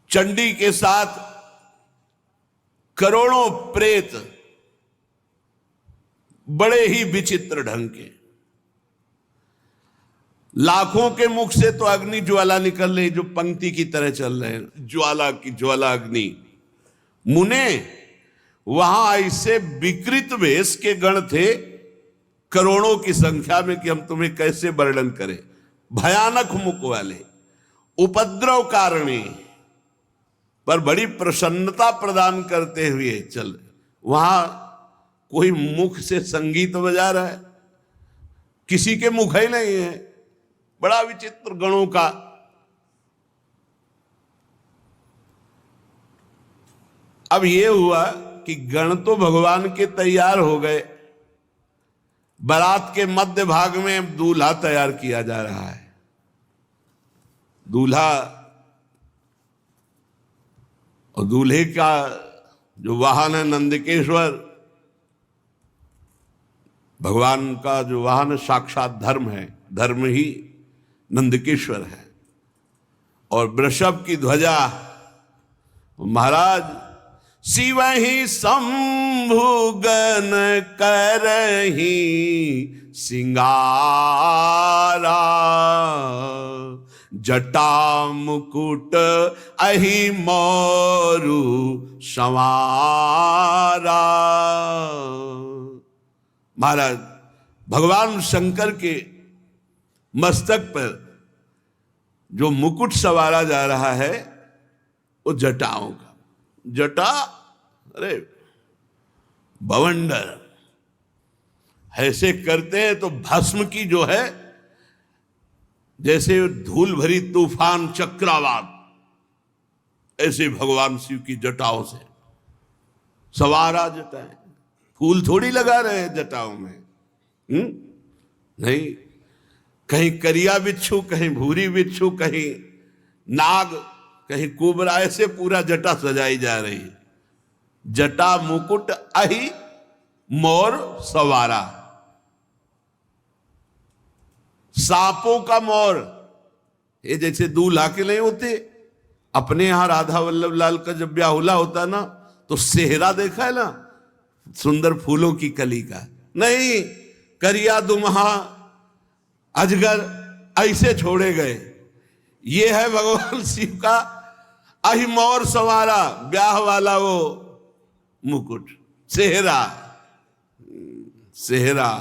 चंडी के साथ करोड़ों प्रेत बड़े ही विचित्र ढंग के, लाखों के मुख से तो अग्नि ज्वाला निकल रही जो पंक्ति की तरह चल रहे हैं, ज्वाला की ज्वाला अग्नि। मुने वहां ऐसे विकृत वेश के गण थे करोड़ों की संख्या में कि हम तुम्हें कैसे वर्णन करें। भयानक मुख वाले, उपद्रव कारणी, पर बड़ी प्रसन्नता प्रदान करते हुए चल। वहां कोई मुख से संगीत बजा रहा है, किसी के मुख ही नहीं है। बड़ा विचित्र गणों का। अब ये हुआ कि गण तो भगवान के तैयार हो गए, बारात के मध्य भाग में दूल्हा तैयार किया जा रहा है। दूल्हा और दूल्हे का जो वाहन है नंदकेश्वर, भगवान का जो वाहन साक्षात धर्म है, धर्म ही नंदकेश्वर है। और वृषभ की ध्वजा महाराज शिव ही शंभु गण करही सिंगारा, जटा मुकुट अहि मोरु संवारा। महाराज भगवान शंकर के मस्तक पर जो मुकुट सवारा जा रहा है वो जटाओं का। जटा अरे बवंडर ऐसे करते हैं तो भस्म की जो है, जैसे धूल भरी तूफान चक्रवात, ऐसे भगवान शिव की जटाओं से सवारा जटाएं। फूल थोड़ी लगा रहे हैं जटाओं में, नहीं। कहीं करिया बिच्छू, कहीं भूरी बिच्छू, कहीं नाग, कहीं कुबरा, ऐसे पूरा जटा सजाई जा रही है। जटा मुकुट अहि मोर सवारा। सांपों का मोर, ये जैसे दूल्हा के नहीं होते, अपने यहां राधा वल्लभ लाल का जब ब्याहुला होता ना तो सेहरा देखा है ना, सुंदर फूलों की कली का। नहीं, करिया दुमहा अजगर ऐसे छोड़े गए। ये है भगवान शिव का अहि मोर सवारा, ब्याह वाला वो मुकुट, सेहरा। सेहरा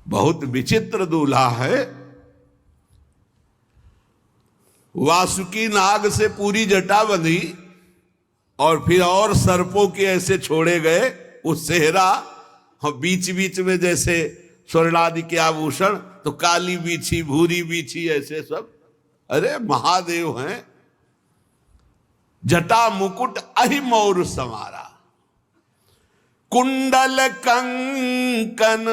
बहुत विचित्र दूल्हा है। वासुकी नाग से पूरी जटा बंधी और फिर और सर्पों के ऐसे छोड़े गए वो सेहरा, और बीच बीच में जैसे स्वर्णादि के आभूषण, तो काली बीछी, भूरी बीछी, ऐसे सब। अरे महादेव हैं। जटा मुकुट अहि मोर संवारा, कुंडल कंकन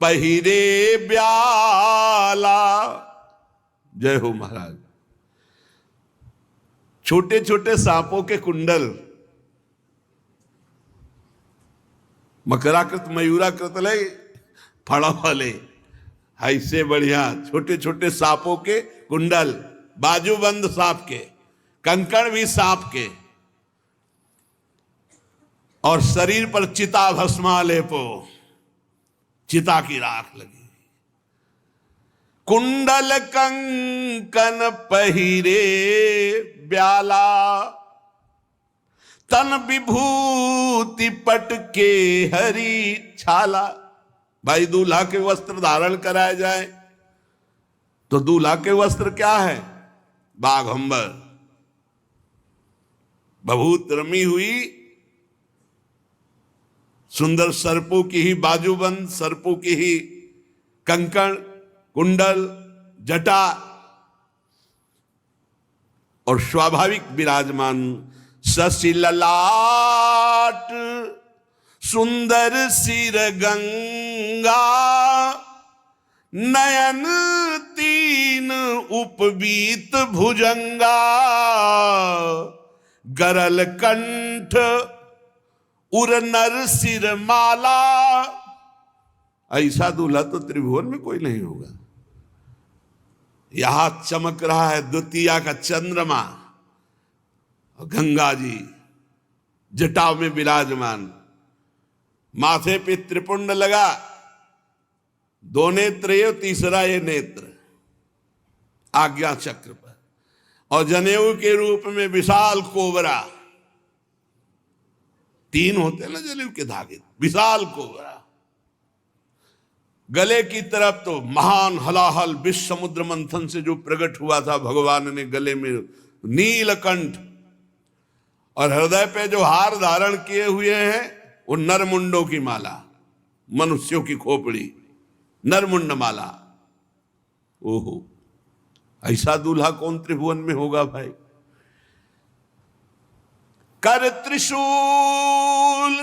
पहिरे ब्याला। जय हो महाराज। छोटे छोटे सांपों के कुंडल, मकराकृत मयूराकृत ले फड़ा वाले, ऐसे बढ़िया छोटे छोटे सांपों के कुंडल, बाजूबंद सांप के, कंकण भी सांप के, और शरीर पर चिता भस्मा लेपो, चिता की राख लगी। कुंडल कंकन पहिरे ब्याला, तन विभूति पट के हरी छाला। भाई दूल्हा के वस्त्र धारण कराए जाए तो दूल्हा के वस्त्र क्या है? बाघंबर, बभूत रमी हुई, सुंदर सर्पों की ही बाजूबंद, सर्पों की ही कंकण, कुंडल, जटा, और स्वाभाविक विराजमान शशि ललाट, सुंदर सिर गंगा, नयन तीन उपवीत भुजंगा, गरल कंठ उर नर सिर माला। ऐसा दूल्हा तो त्रिभुवन में कोई नहीं होगा। यहां चमक रहा है द्वितीया का चंद्रमा, गंगा जी जटाव में विराजमान, माथे पे त्रिपुंड लगा, दो नेत्र ये, तीसरा ये नेत्र आज्ञा चक्र पर, और जनेऊ के रूप में विशाल कोबरा, तीन होते हैं ना जनेऊ के धागे, विशाल कोबरा, गले की तरफ तो महान हलाहल विश्व समुद्र मंथन से जो प्रकट हुआ था भगवान ने गले में नीलकंठ, और हृदय पे जो हार धारण किए हुए हैं वो नरमुंडों की माला, मनुष्यों की खोपड़ी, नरमुंड माला। ओहो, ऐसा दूल्हा कौन त्रिभुवन में होगा भाई। कर त्रिशूल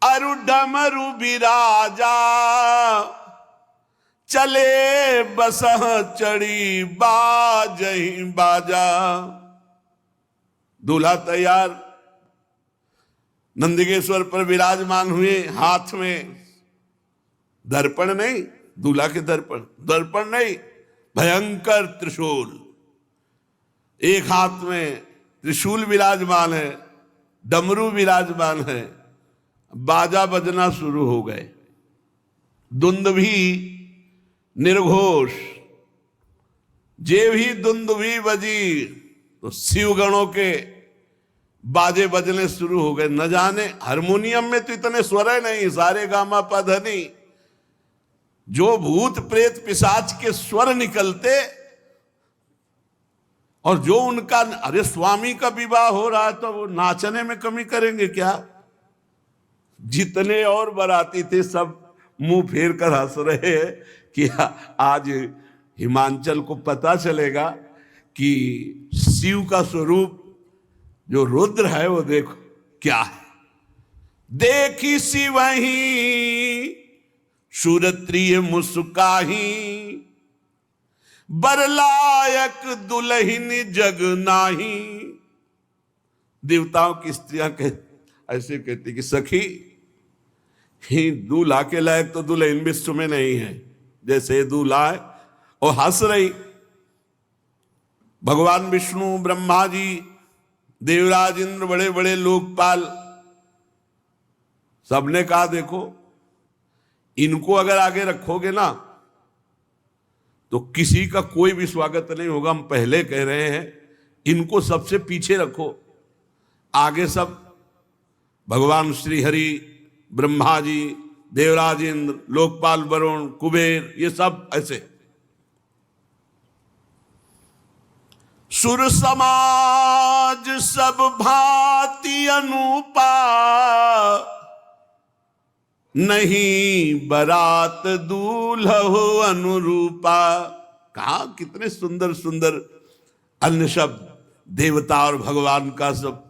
अरु डमरु बिराजा, चले बसह चढ़ी बाजही बाजा। दूल्हा तैयार नंदिकेश्वर पर विराजमान हुए, हाथ में दर्पण नहीं, दूल्हा के दर्पण नहीं, भयंकर त्रिशूल, एक हाथ में त्रिशूल विराजमान है, डमरू विराजमान है, बाजा बजना शुरू हो गए, दुंदुभी निर्घोष, जे भी दुंदुभी बजी तो शिवगणों के बाजे बजने शुरू हो गए। न जाने हारमोनियम में तो इतने स्वर है नहीं, सारे गामा पधनी, जो भूत प्रेत पिशाच के स्वर निकलते, और जो उनका, अरे स्वामी का विवाह हो रहा है तो वो नाचने में कमी करेंगे क्या। जितने और बाराती थे सब मुंह फेर कर हंस रहे हैं कि आज हिमांचल को पता चलेगा कि शिव का स्वरूप जो रुद्र है वो देखो क्या है। देखी शिवही सुरत्रिय मुस्काही, बरलायक दुल्हिन जग नाही। देवताओं की स्त्रियां ऐसे कहती कि सखी, ही दूल्हा के लायक तो दुल्हन विश्व में नहीं है, जैसे दूल्हा है। और हंस रही। भगवान विष्णु, ब्रह्मा जी, देवराज इंद्र, बड़े बड़े लोकपाल, सबने कहा देखो इनको अगर आगे रखोगे ना तो किसी का कोई भी स्वागत नहीं होगा। हम पहले कह रहे हैं इनको सबसे पीछे रखो, आगे सब भगवान श्री हरि, ब्रह्मा जी, देवराज इंद्र, लोकपाल वरुण, कुबेर, ये सब ऐसे। सुर समाज सब भांति अनुपा, नहीं बरात दूल्हो अनुरूपा। कहा कितने सुंदर सुंदर अन्य शब्द, देवता और भगवान का सब।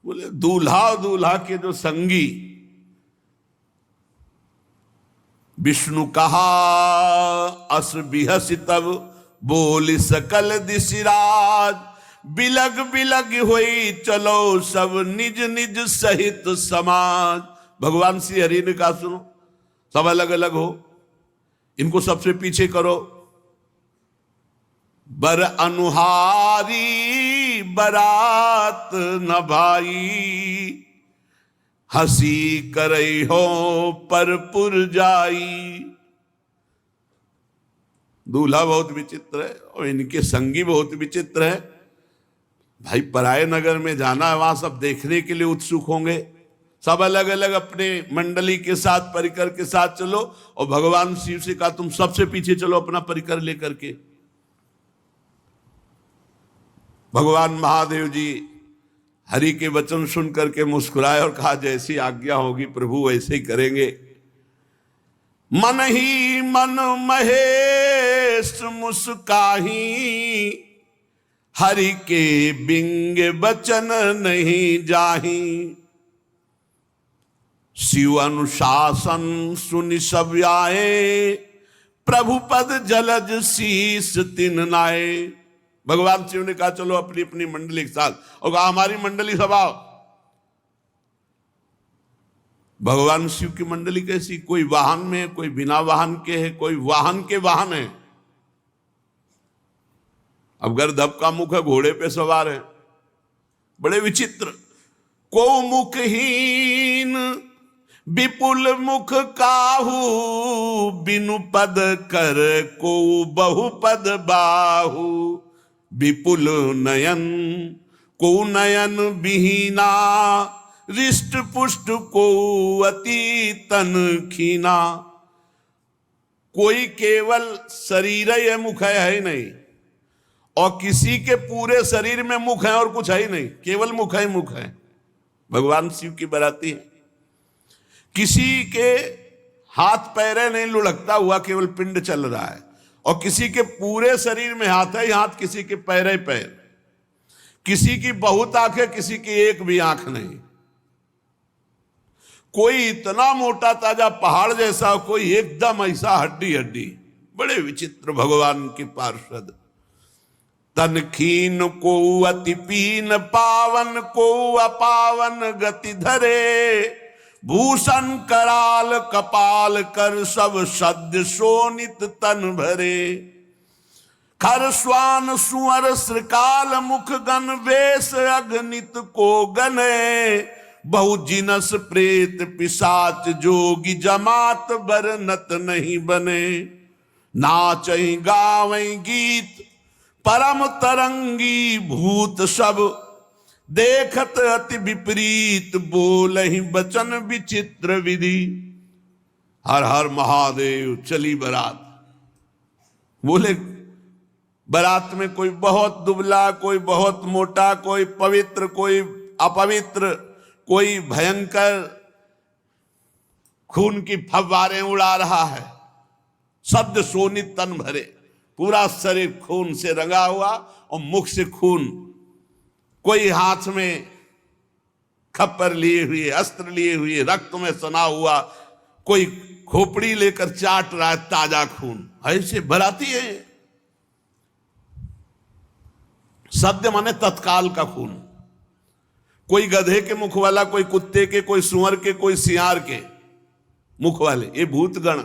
बोले दूल्हा और दूल्हा के जो संगी, विष्णु कहा अस बिहसि तब, बोल सकल दिशिराज। बिलग बिलग होई चलो सब निज निज सहित समाज। भगवान श्री हरि ने कहा सुनो, सब अलग अलग हो, इनको सबसे पीछे करो। बर अनुहारी बरात न भाई, हंसी करई हो पर पुर जाई। दूल्हा बहुत विचित्र है और इनके संगी बहुत विचित्र है। भाई पराये नगर में जाना है, वहां सब देखने के लिए उत्सुक होंगे। सब अलग अलग अपने मंडली के साथ, परिकर के साथ चलो, और भगवान शिव से कहा तुम सबसे पीछे चलो अपना परिकर लेकर के। भगवान महादेव जी हरि के वचन सुन करके मुस्कुराए और कहा जैसी आज्ञा होगी प्रभु वैसे ही करेंगे। मन ही मन महेश मुस्काही, हरि के बिंग बचन नहीं जाही। शिव अनुशासन सुनि सब आए, प्रभु पद जलज शीस तिन नाए। भगवान शिव ने कहा चलो अपनी अपनी मंडली के साथ, और कहा हमारी मंडली सब आओ। भगवान शिव की मंडली कैसी, कोई वाहन में है, कोई बिना वाहन के है, कोई वाहन के वाहन है। अब गर्दभ का मुख है, घोड़े पे सवार है, बड़े विचित्र। को मुखहीन विपुल मुख काहू, बिनु पद कर को बहुपद बाहू। विपुल नयन को नयन विहीना, रिष्ट पुष्ट को अति तन खीना। कोई केवल शरीर है, मुख है ही नहीं, और किसी के पूरे शरीर में मुख है और कुछ है ही नहीं, केवल मुख है, मुख है। भगवान शिव की बराती है। किसी के हाथ पैरे नहीं लुढ़कता हुआ, केवल पिंड चल रहा है, और किसी के पूरे शरीर में हाथ है ही हाथ, किसी के पैरे पैर, किसी की बहुत आंखें, किसी की एक भी आंख नहीं। कोई इतना मोटा ताजा पहाड़ जैसा, कोई एकदम ऐसा हड्डी हड्डी। बड़े विचित्र भगवान के पार्षद। तन खीन को अति पीन, पावन को अपावन गति धरे। भूषण कराल कपाल कर, सब सद्य शोणित तन भरे। खर स्वान सुअर श्रृकाल, मुख गण वेश अगणित को गने। बहु जिनस प्रेत पिशाच, जोगी जमात बरनत नहीं बने। नाचई गावई गीत परम तरंगी, भूत सब देखत अति विपरीत। बोलहि बचन विचित्र विधि, हर हर महादेव चली बारात। बोले बारात में कोई बहुत दुबला, कोई बहुत मोटा, कोई पवित्र, कोई अपवित्र, कोई भयंकर खून की फव्वारें उड़ा रहा है। शब्द शोणित तन भरे, पूरा शरीर खून से रंगा हुआ और मुख से खून। कोई हाथ में खप्पर लिए हुए, अस्त्र लिए हुए, रक्त में सना हुआ, कोई खोपड़ी लेकर चाट रहा है ताजा खून। ऐसे बराती है। सद्य माने तत्काल का खून। कोई गधे के मुख वाला, कोई कुत्ते के, कोई सुअर के, कोई सियार के मुख वाले, ये भूतगण।